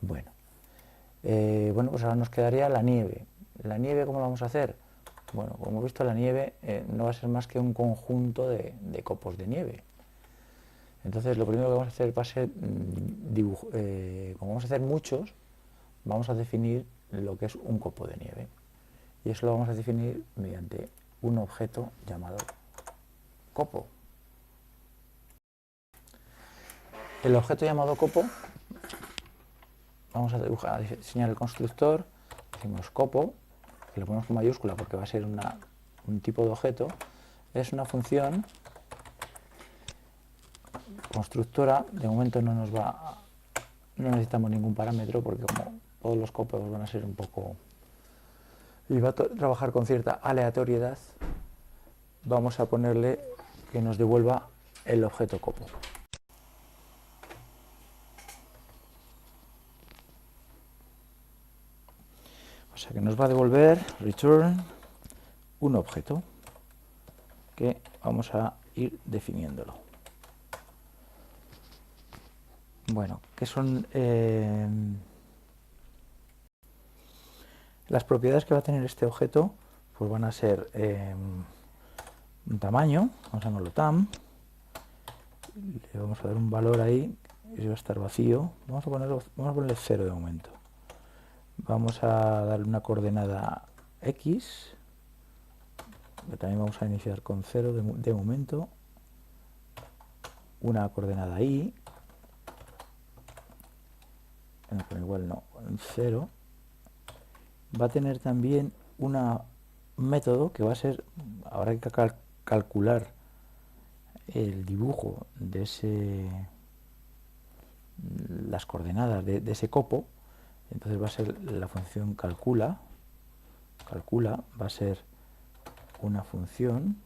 Bueno, bueno, pues ahora nos quedaría la nieve. ¿La nieve cómo la vamos a hacer? Bueno, como hemos visto, la nieve no va a ser más que un conjunto de copos de nieve. Entonces, lo primero que vamos a hacer va a ser como vamos a hacer muchos, vamos a definir lo que es un copo de nieve. Y eso lo vamos a definir mediante un objeto llamado copo. El objeto llamado copo, vamos a diseñar el constructor, decimos copo, que lo ponemos con mayúscula porque va a ser un tipo de objeto, es una función constructora. De momento no necesitamos ningún parámetro porque como todos los copos van a ser un poco y va a trabajar con cierta aleatoriedad, vamos a ponerle que nos devuelva el objeto copo. O sea que nos va a devolver return un objeto que vamos a ir definiéndolo. Bueno, ¿qué son las propiedades que va a tener este objeto? Pues van a ser un tamaño, vamos a llamarlo tam, le vamos a dar un valor ahí, y va a estar vacío, vamos a ponerle 0 de momento. Vamos a darle una coordenada x, que también vamos a iniciar con 0 de momento, una coordenada y, bueno, igual no, 0. Va a tener también un método que va a ser, habrá que calcular el dibujo de las coordenadas de ese copo. Entonces va a ser la función calcula va a ser una función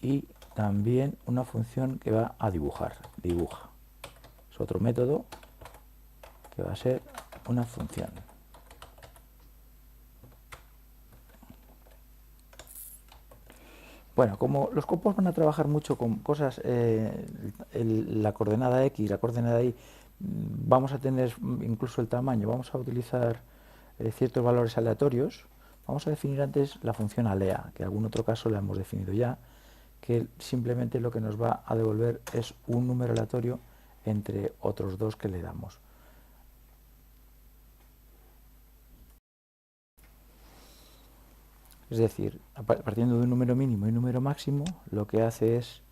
y también una función que va a dibuja. Es otro método que va a ser una función. Bueno, como los copos van a trabajar mucho con cosas, la coordenada x, la coordenada y, vamos a tener incluso el tamaño, vamos a utilizar ciertos valores aleatorios. Vamos a definir antes la función alea, que en algún otro caso la hemos definido ya, que simplemente lo que nos va a devolver es un número aleatorio entre otros dos que le damos. Es decir, partiendo de un número mínimo y un número máximo, lo que hace es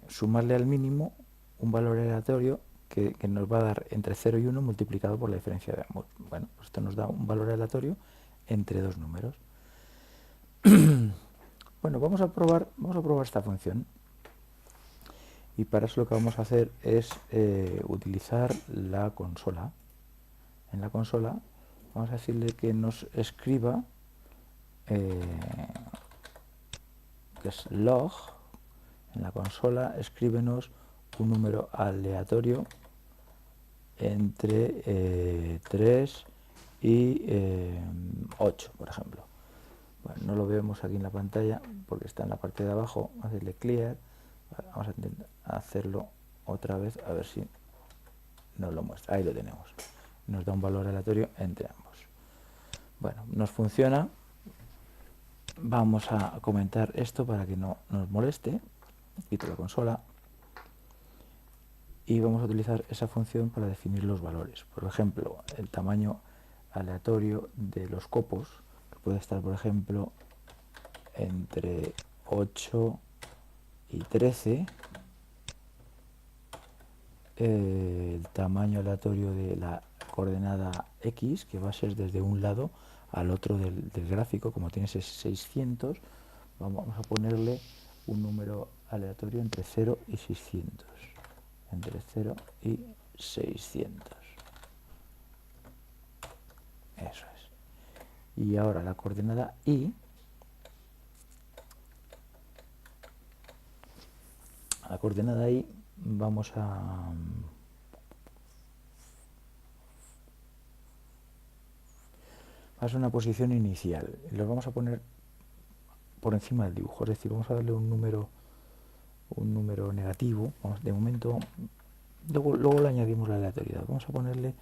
sumarle al mínimo un valor aleatorio que nos va a dar entre 0 y 1 multiplicado por la diferencia de ambos. Bueno, pues esto nos da un valor aleatorio entre dos números. Bueno, vamos a probar esta función. Y para eso lo que vamos a hacer es utilizar la consola. En la consola vamos a decirle que nos escriba que es log. En la consola escríbenos un número aleatorio entre 3 y 8, por ejemplo. Bueno, no lo vemos aquí en la pantalla porque está en la parte de abajo. Vamos a decirle clear. Vamos a intentar hacerlo otra vez a ver si nos lo muestra. Ahí lo tenemos. Nos da un valor aleatorio entre ambos. Bueno, nos funciona. Vamos a comentar esto para que no nos moleste. Quito la consola. Y vamos a utilizar esa función para definir los valores. Por ejemplo, el tamaño aleatorio de los copos, que puede estar, por ejemplo, entre 8 y 13. El tamaño aleatorio de la coordenada x, que va a ser desde un lado al otro del gráfico, como tiene ese 600, vamos a ponerle un número aleatorio entre 0 y 600. Entre 0 y 600. Eso es. Y ahora la coordenada y, vamos a hacer una posición inicial. Los vamos a poner por encima del dibujo, es decir, vamos a darle un número negativo, vamos, de momento, luego le añadimos la aleatoriedad, vamos a ponerle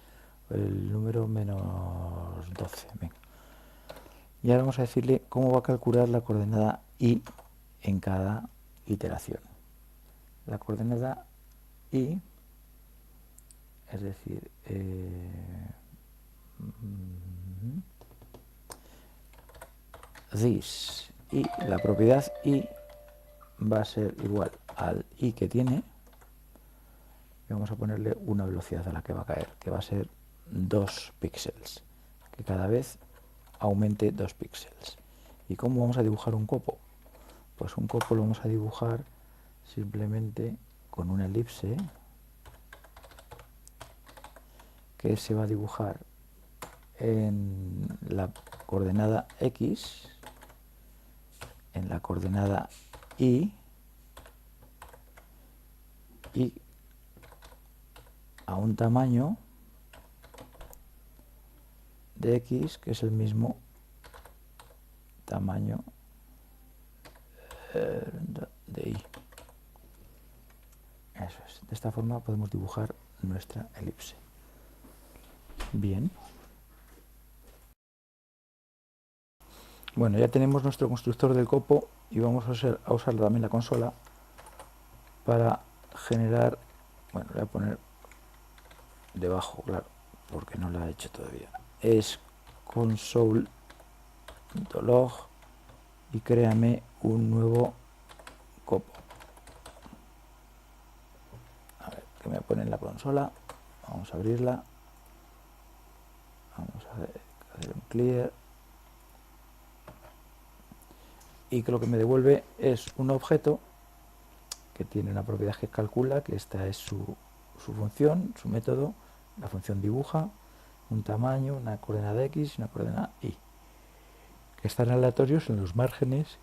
el número -12, venga. Y ahora vamos a decirle cómo va a calcular la coordenada y en cada iteración. La coordenada y, es decir, this, y la propiedad y va a ser igual al i que tiene, y vamos a ponerle una velocidad a la que va a caer, que va a ser 2 píxeles, que cada vez aumente 2 píxeles. ¿Y cómo vamos a dibujar un copo? Pues un copo lo vamos a dibujar simplemente con una elipse que se va a dibujar en la coordenada x, en la coordenada y a un tamaño de x que es el mismo tamaño de y. Eso es. De esta forma podemos dibujar nuestra elipse. Bien. Bueno, ya tenemos nuestro constructor del copo y vamos a usar también la consola para generar, bueno, le voy a poner debajo, claro, porque no la he hecho todavía. Es console.log y créame un nuevo copo. A ver, que me pone en la consola. Vamos a abrirla. Vamos a hacer un clear. Y que lo que me devuelve es un objeto que tiene una propiedad que calcula, que esta es su función, su método. La función dibuja un tamaño, una coordenada x y una coordenada y, que están aleatorios en los márgenes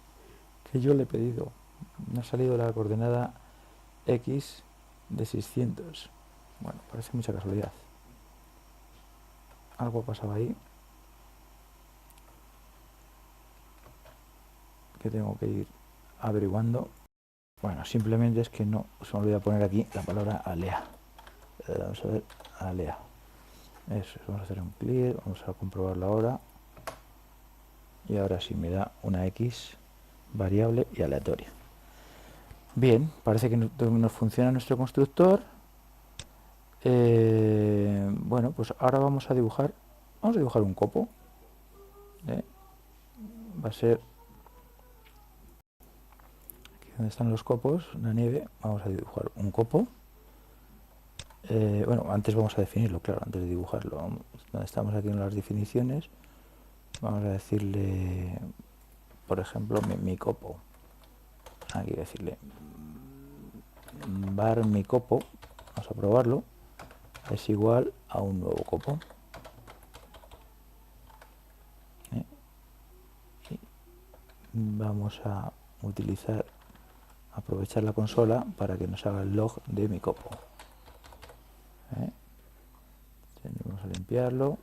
que yo le he pedido. Me ha salido la coordenada x de 600. Bueno, parece mucha casualidad. Algo ha pasado ahí que tengo que ir averiguando. Bueno, simplemente es que no se me olvida poner aquí la palabra alea. Vamos a ver, alea. Eso, vamos a hacer un clear, vamos a comprobarlo ahora. Y ahora sí me da una x variable y aleatoria. Bien, parece que nos funciona nuestro constructor. Bueno, pues ahora vamos a dibujar un copo. Va a ser aquí donde están los copos, la nieve. Vamos a dibujar un copo. Bueno, antes vamos a definirlo, claro, antes de dibujarlo. Donde estamos aquí en las definiciones, vamos a decirle, por ejemplo, mi copo. Aquí decirle var mi copo, vamos a probarlo, es igual a un nuevo copo. Y vamos a aprovechar la consola para que nos haga el log de mi copo. Vamos a limpiarlo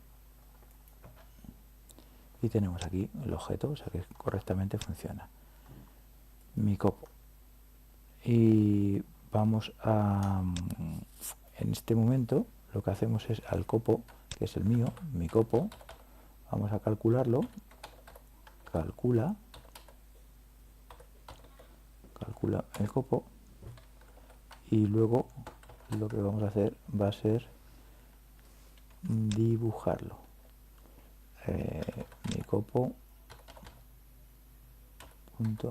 y tenemos aquí el objeto, o sea que correctamente funciona mi copo. Y vamos a, en este momento lo que hacemos es al copo, que es el mío, mi copo, vamos a calcularlo. Calcula el copo y luego lo que vamos a hacer va a ser dibujarlo. Mi copo punto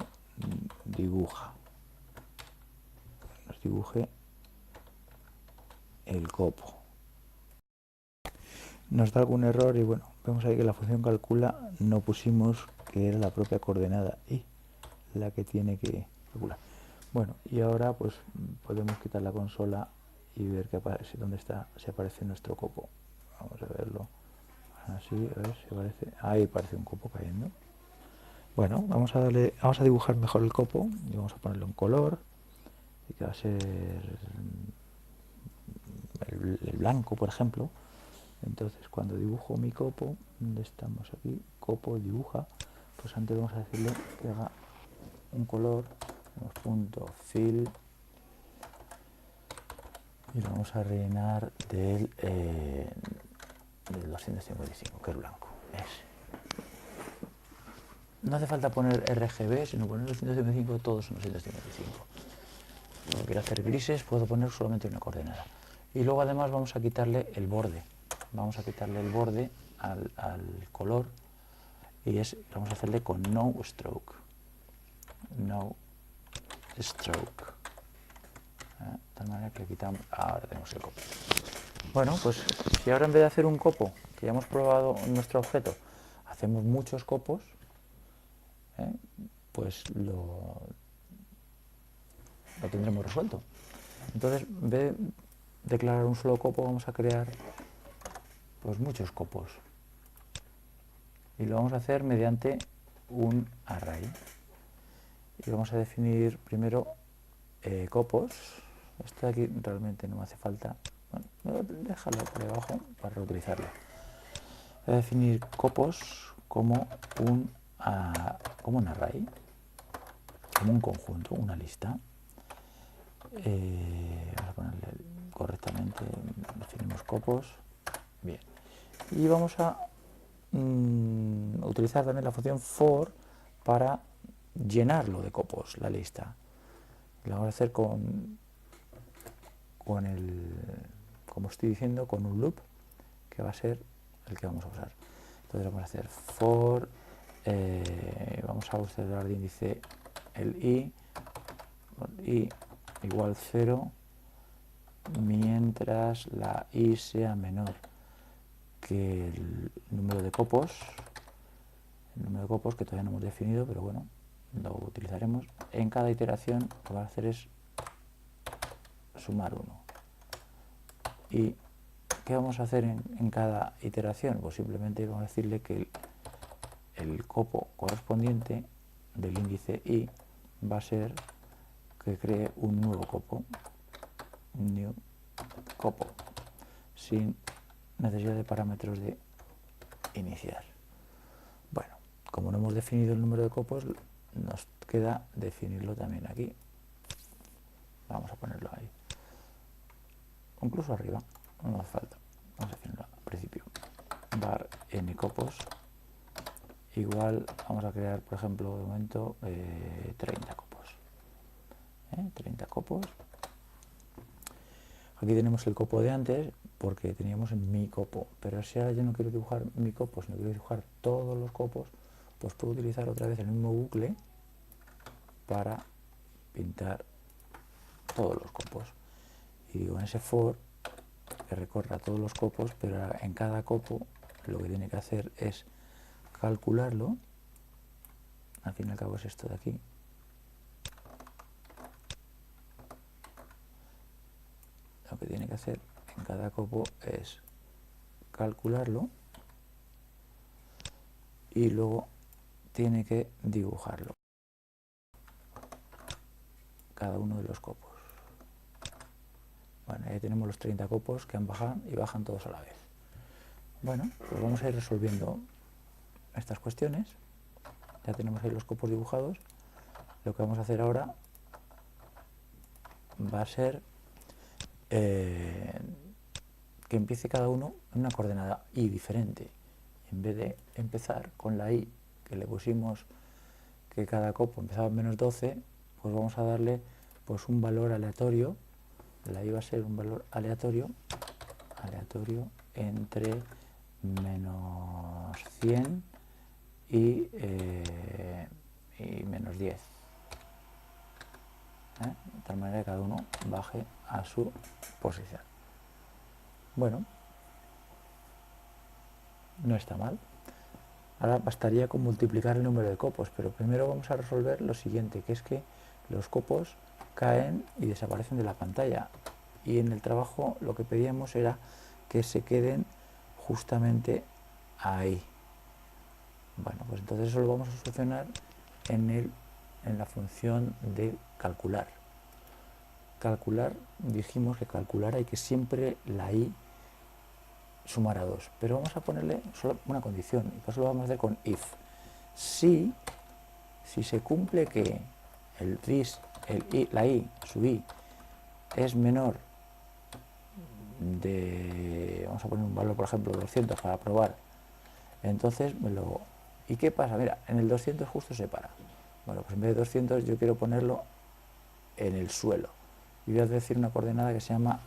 dibuja, nos dibuje el copo. Nos da algún error y bueno, vemos ahí que la función calcula no pusimos que era la propia coordenada y la que tiene que calcular. Bueno, y ahora pues podemos quitar la consola y ver que aparece dónde está, si aparece nuestro copo. Vamos a verlo así, a ver si aparece. Ahí aparece un copo cayendo. Bueno, vamos a dibujar mejor el copo y vamos a ponerle un color y que va a ser el blanco, por ejemplo. Entonces, cuando dibujo mi copo, ¿dónde estamos aquí? Copo, dibuja. Pues antes vamos a decirle que haga un color, tenemos punto fill, y lo vamos a rellenar del 255, que es blanco. No hace falta poner RGB, sino poner 255, todos son 255. Cuando quiero hacer grises puedo poner solamente una coordenada. Y luego además vamos a quitarle el borde. Vamos a quitarle el borde al color y vamos a hacerle con no stroke. No stroke. De tal manera que le quitamos. Ahora tenemos el copo. Bueno, pues si ahora en vez de hacer un copo, que ya hemos probado en nuestro objeto, hacemos muchos copos, pues lo tendremos resuelto. Entonces, en vez de declarar un solo copo, vamos a crear pues muchos copos. Y lo vamos a hacer mediante un array. Y vamos a definir primero copos. Esto de aquí realmente no me hace falta. Bueno, déjalo por debajo para reutilizarlo. Voy a definir copos como un array, como un conjunto, una lista. Vamos a ponerle correctamente, definimos copos. Bien. Y vamos a utilizar también la función for para llenarlo de copos, la lista. Lo vamos a hacer con como estoy diciendo, con un loop que va a ser el que vamos a usar. Entonces vamos a hacer for, vamos a usar de índice el i igual 0 mientras la i sea menor que el número de copos, que todavía no hemos definido, pero bueno, lo utilizaremos. En cada iteración lo que va a hacer es sumar 1. ¿Y qué vamos a hacer en cada iteración? Pues simplemente vamos a decirle que el copo correspondiente del índice i va a ser que cree un nuevo copo, un new copo, sin necesidad de parámetros de iniciar. Bueno, como no hemos definido el número de copos, nos queda definirlo también aquí. Vamos a ponerlo ahí. Incluso arriba, no hace falta. Vamos a definirlo al principio. Var n copos igual, vamos a crear, por ejemplo, de momento 30 copos. 30 copos. Aquí tenemos el copo de antes porque teníamos mi copo, pero si ahora yo no quiero dibujar mi copo, sino quiero dibujar todos los copos, pues puedo utilizar otra vez el mismo bucle para pintar todos los copos. Y digo en ese for que recorra todos los copos, pero ahora en cada copo lo que tiene que hacer es calcularlo. Al fin y al cabo es esto de aquí. Lo que tiene que hacer en cada copo es calcularlo y luego tiene que dibujarlo, cada uno de los copos. Bueno, ya tenemos los 30 copos que han bajado y bajan todos a la vez. Bueno, pues vamos a ir resolviendo estas cuestiones. Ya tenemos ahí los copos dibujados. Lo que vamos a hacer ahora va a ser que empiece cada uno en una coordenada i diferente. En vez de empezar con la i que le pusimos que cada copo empezaba en menos 12, pues vamos a darle pues un valor aleatorio. La i va a ser un valor aleatorio entre menos 100 y menos 10. De tal manera que cada uno baje a su posición. Bueno, no está mal. Ahora bastaría con multiplicar el número de copos, pero primero vamos a resolver lo siguiente, que es que los copos caen y desaparecen de la pantalla. Y en el trabajo lo que pedíamos era que se queden justamente ahí. Bueno, pues entonces eso lo vamos a solucionar en la función de calcular. Calcular, dijimos que calcular hay que siempre la i sumar a 2, pero vamos a ponerle solo una condición, y por eso lo vamos a hacer con if. Si se cumple que la i, su i, es menor de, vamos a poner un valor, por ejemplo, 200 para probar, entonces ¿y qué pasa? Mira, en el 200 justo se para. Bueno, pues en vez de 200 yo quiero ponerlo en el suelo. Y voy a decir una coordenada que se llama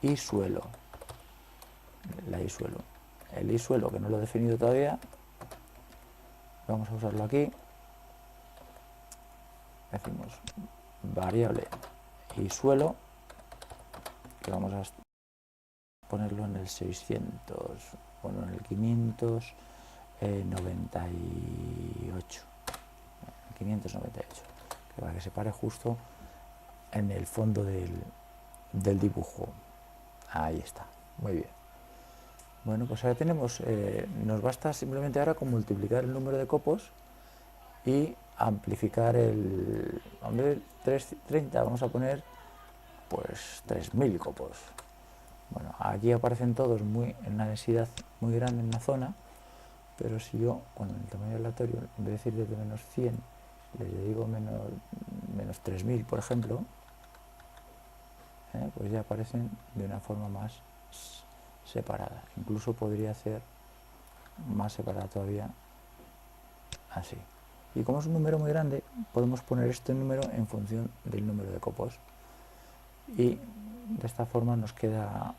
i suelo. La i suelo. El i suelo, que no lo he definido todavía, vamos a usarlo aquí. Decimos variable i suelo, que vamos a ponerlo en el 600, bueno, en el 598, 598, que para que se pare justo en el fondo del dibujo. Ahí está, muy bien. Bueno, pues ahora tenemos, nos basta simplemente ahora con multiplicar el número de copos y amplificar en vez de 30 vamos a poner pues 3000 copos. Bueno, aquí aparecen todos en una densidad muy grande en la zona, pero si yo con el tamaño aleatorio, en vez de decir desde menos 100, les digo menos 3000, por ejemplo, pues ya aparecen de una forma más separada. Incluso podría hacer más separada todavía, así. Y como es un número muy grande, podemos poner este número en función del número de copos. Y de esta forma nos queda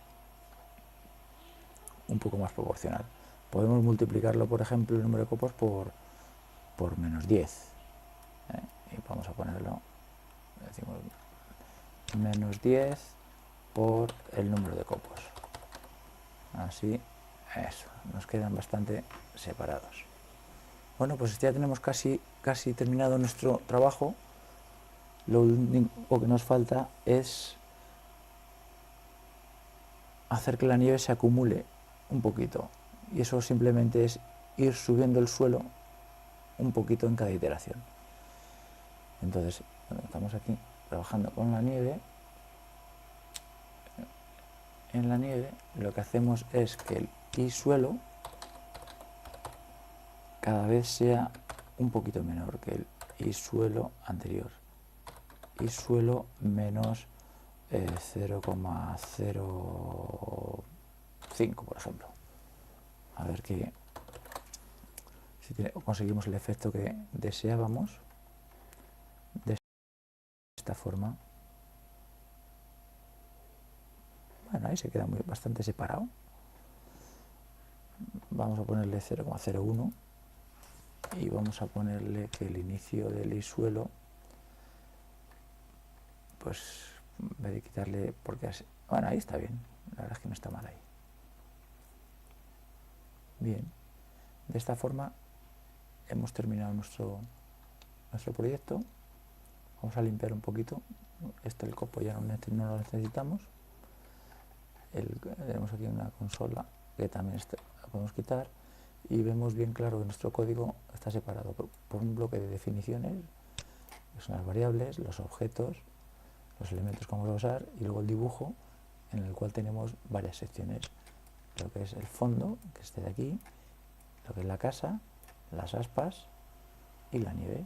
un poco más proporcional. Podemos multiplicarlo, por ejemplo, el número de copos por menos 10. Y vamos a ponerlo, decimos menos 10 por el número de copos. Así, eso, nos quedan bastante separados. Bueno, pues ya tenemos casi terminado nuestro trabajo. Lo único que nos falta es hacer que la nieve se acumule un poquito. Y eso simplemente es ir subiendo el suelo un poquito en cada iteración. Entonces, bueno, estamos aquí trabajando con la nieve. En la nieve lo que hacemos es que el i suelo cada vez sea un poquito menor que el i suelo anterior. I suelo menos 0,05, por ejemplo. A ver si conseguimos el efecto que deseábamos de esta forma. Bueno, ahí se queda bastante separado. Vamos a ponerle 0,01 y vamos a ponerle que el inicio del i suelo, pues en vez de quitarle, porque así, bueno, ahí está bien, la verdad es que no está mal ahí. Bien, de esta forma hemos terminado nuestro proyecto. Vamos a limpiar un poquito, el copo ya no lo necesitamos. Tenemos aquí una consola que también la podemos quitar y vemos bien claro que nuestro código está separado por un bloque de definiciones, que son las variables, los objetos, los elementos que vamos a usar, y luego el dibujo, en el cual tenemos varias secciones: lo que es el fondo, que esté de aquí, lo que es la casa, las aspas y la nieve.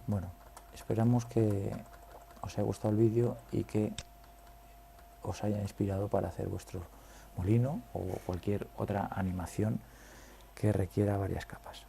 Bueno, esperamos que os haya gustado el vídeo y que os haya inspirado para hacer vuestro molino o cualquier otra animación que requiera varias capas.